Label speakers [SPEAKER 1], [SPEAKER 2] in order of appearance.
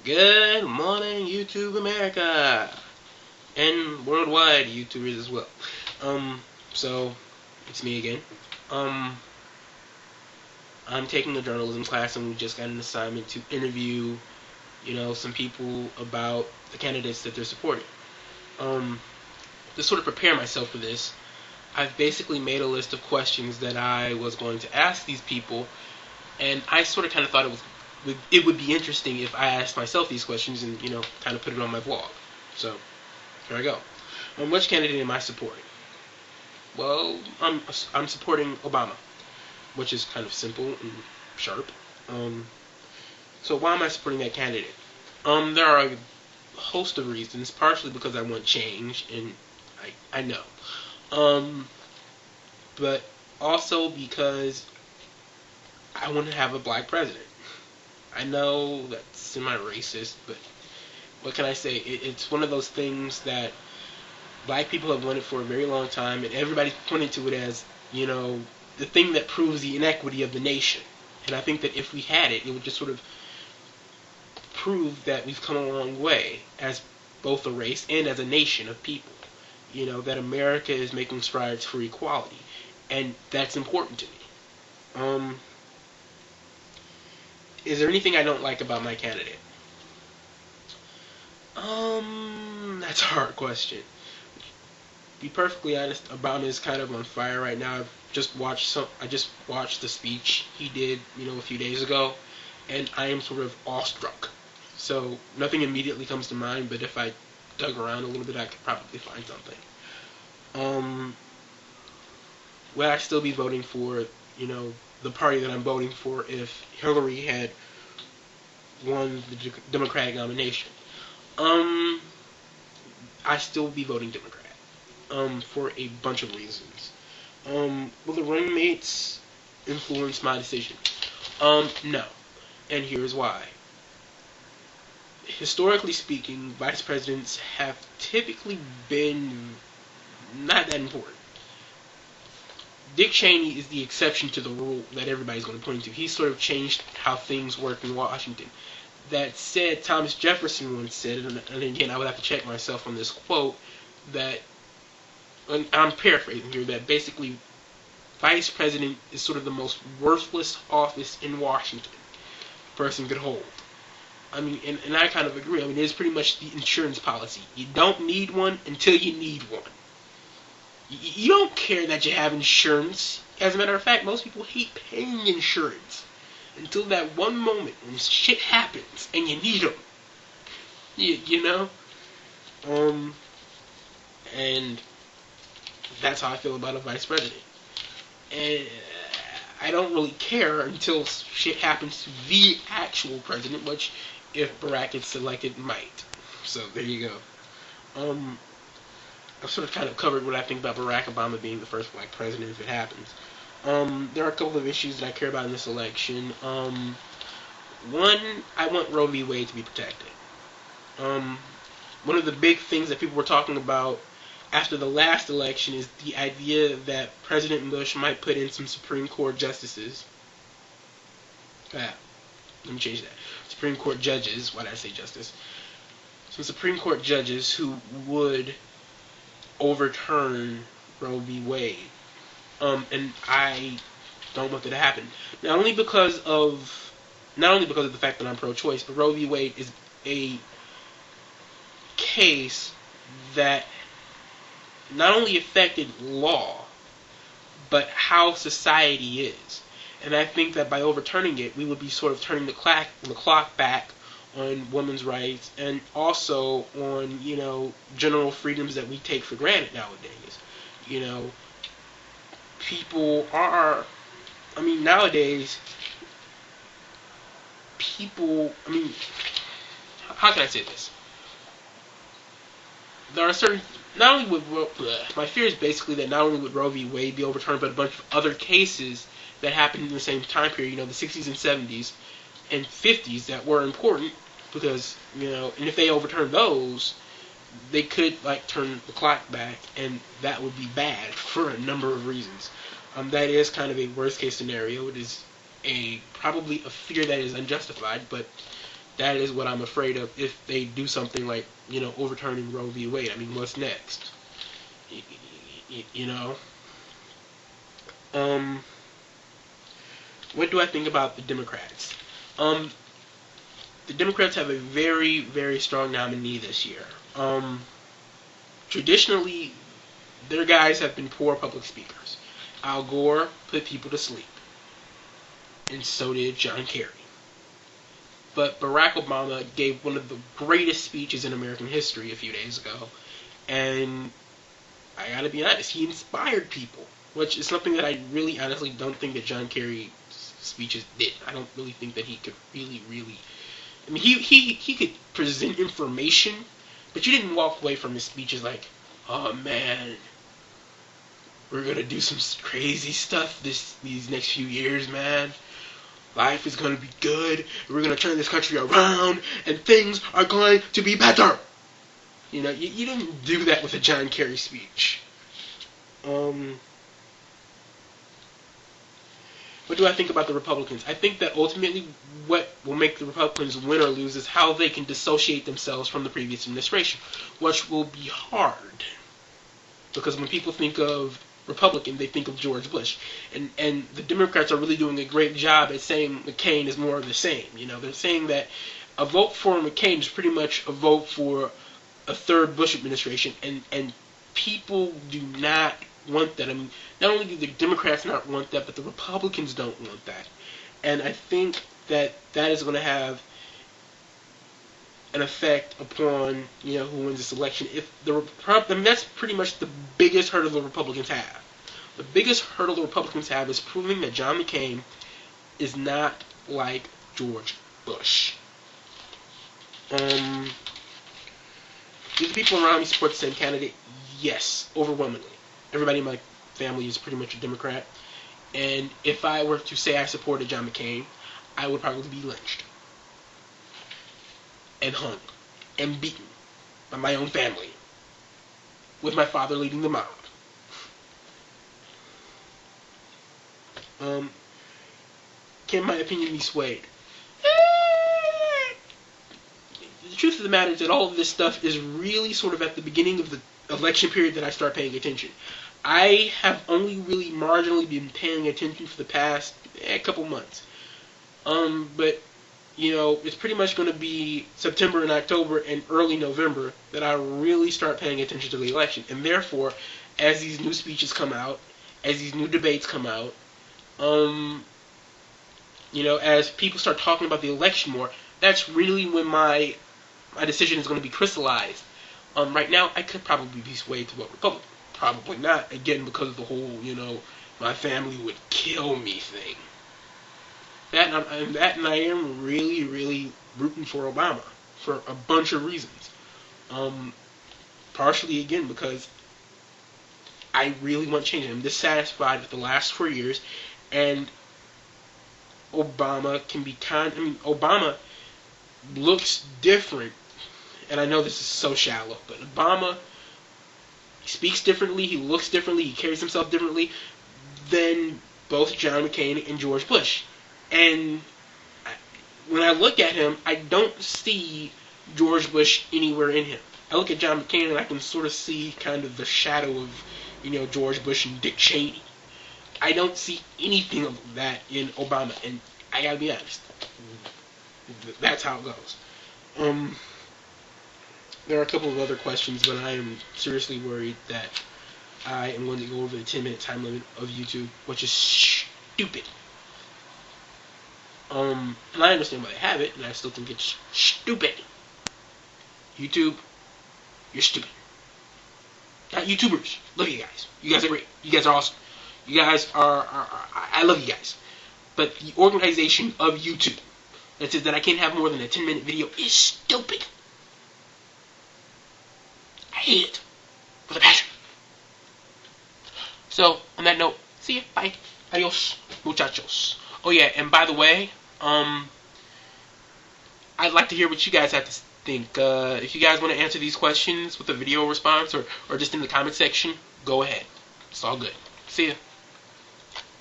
[SPEAKER 1] Good morning, YouTube America, and worldwide YouTubers as well. So it's me again. Um, I'm taking a journalism class, and we just got an assignment to interview, some people about the candidates that they're supporting. Um, to sort of prepare myself for this, I've basically made a list of questions that I was going to ask these people, and I sort of kind of thought it would be interesting if I asked myself these questions and kind of put it on my vlog. So here I go. Which candidate am I supporting? Well, I'm supporting Obama, which is kind of simple and sharp. Um, so why am I supporting that candidate? There are a host of reasons. Partially because I want change, and I know. Um, but also because I want to have a black president. I know that's semi-racist, but what can I say? It's one of those things that black people have wanted for a very long time, and everybody's pointing to it as, the thing that proves the inequity of the nation. And I think that if we had it, it would just sort of prove that we've come a long way as both a race and as a nation of people. That America is making strides for equality, and that's important to me. Is there anything I don't like about my candidate? That's a hard question. Be perfectly honest, Obama is kind of on fire right now. I just watched the speech he did, a few days ago, and I am sort of awestruck. So nothing immediately comes to mind, but if I dug around a little bit, I could probably find something. Would I still be voting for, the party that I'm voting for if Hillary had won the Democratic nomination? I still be voting Democrat. For a bunch of reasons. Will the running mates influence my decision? No. And here's why. Historically speaking, vice presidents have typically been not that important. Dick Cheney is the exception to the rule that everybody's going to point to. He's sort of changed how things work in Washington. That said, Thomas Jefferson once said, and again, I would have to check myself on this quote, that, and I'm paraphrasing here, that basically vice president is sort of the most worthless office in Washington a person could hold. I mean, and I kind of agree. I mean, it's pretty much the insurance policy. You don't need one until you need one. You don't care that you have insurance. As a matter of fact, most people hate paying insurance until that one moment when shit happens and you need them. You know? And that's how I feel about a vice president. And I don't really care until shit happens to the actual president, which, if Barack gets selected, might. So there you go. I've sort of kind of covered what I think about Barack Obama being the first black president if it happens. There are a couple of issues that I care about in this election. One, I want Roe v. Wade to be protected. One of the big things that people were talking about after the last election is the idea that President Bush might put in some Supreme Court justices. Let me change that. Supreme Court judges. Why did I say justice? Some Supreme Court judges who would overturn Roe v. Wade. And I don't want that to happen. Not only because of the fact that I'm pro-choice, but Roe v. Wade is a case that not only affected law, but how society is. And I think that by overturning it, we would be sort of turning the clock back on women's rights and also on, general freedoms that we take for granted nowadays. People are, nowadays, how can I say this? There are certain, not only would, my fear is basically that not only would Roe v. Wade be overturned, but a bunch of other cases that happened in the same time period, the 60s and 70s and 50s that were important because, and if they overturned those, they could, turn the clock back, and that would be bad for a number of reasons. That is kind of a worst case scenario. It is probably a fear that is unjustified, but that is what I'm afraid of if they do something like, overturning Roe v. Wade. I mean, what's next? You know? What do I think about the Democrats? The Democrats have a very, very strong nominee this year. Traditionally, their guys have been poor public speakers. Al Gore put people to sleep. And so did John Kerry. But Barack Obama gave one of the greatest speeches in American history a few days ago. And I gotta be honest, he inspired people. Which is something that I really honestly don't think that John Kerry's speeches did. I don't really think that he could really... I mean, he could present information, but you didn't walk away from his speeches like, oh man, we're gonna do some crazy stuff these next few years, man. Life is gonna be good. We're gonna turn this country around, and things are going to be better. You didn't do that with a John Kerry speech. What do I think about the Republicans? I think that ultimately what will make the Republicans win or lose is how they can dissociate themselves from the previous administration, which will be hard. Because when people think of Republican, they think of George Bush. And the Democrats are really doing a great job at saying McCain is more of the same. They're saying that a vote for McCain is pretty much a vote for a third Bush administration. And people do not want that. I mean, not only do the Democrats not want that, but the Republicans don't want that. And I think that is going to have an effect upon, who wins this election. That's pretty much the biggest hurdle the Republicans have. The biggest hurdle the Republicans have is proving that John McCain is not like George Bush. Do the people around me support the same candidate? Yes, overwhelmingly. Everybody in my family is pretty much a Democrat. And if I were to say I supported John McCain, I would probably be lynched. And hung. And beaten. By my own family. With my father leading the mob. Can my opinion be swayed? The truth of the matter is that all of this stuff is really sort of at the beginning of the election period that I start paying attention. I have only really marginally been paying attention for the past couple months. But, it's pretty much going to be September and October and early November that I really start paying attention to the election. And therefore, as these new speeches come out, as these new debates come out, as people start talking about the election more, that's really when my decision is going to be crystallized. Right now, I could probably be swayed to vote Republican. Probably not, again, because of the whole, my family would kill me thing. And I am really, really rooting for Obama for a bunch of reasons. Partially, again, because I really want change. I'm dissatisfied with the last 4 years, and Obama can be Obama looks different, and I know this is so shallow, but Obama speaks differently, he looks differently, he carries himself differently than both John McCain and George Bush. And when I look at him, I don't see George Bush anywhere in him. I look at John McCain and I can sort of see kind of the shadow of, George Bush and Dick Cheney. I don't see anything of that in Obama, and I gotta be honest. That's how it goes. There are a couple of other questions, but I am seriously worried that I am going to go over the 10-minute time limit of YouTube, which is stupid. And I understand why they have it, and I still think it's stupid. YouTube, you're stupid. Not YouTubers. Love you guys. You guys are great. You guys are awesome. You guys are I love you guys. But the organization of YouTube that says that I can't have more than a 10-minute video is stupid. I hate it with a passion. So, on that note, see ya. Bye. Adios, muchachos. Oh yeah, and by the way, I'd like to hear what you guys have to think. If you guys want to answer these questions with a video response or just in the comment section, go ahead. It's all good. See ya.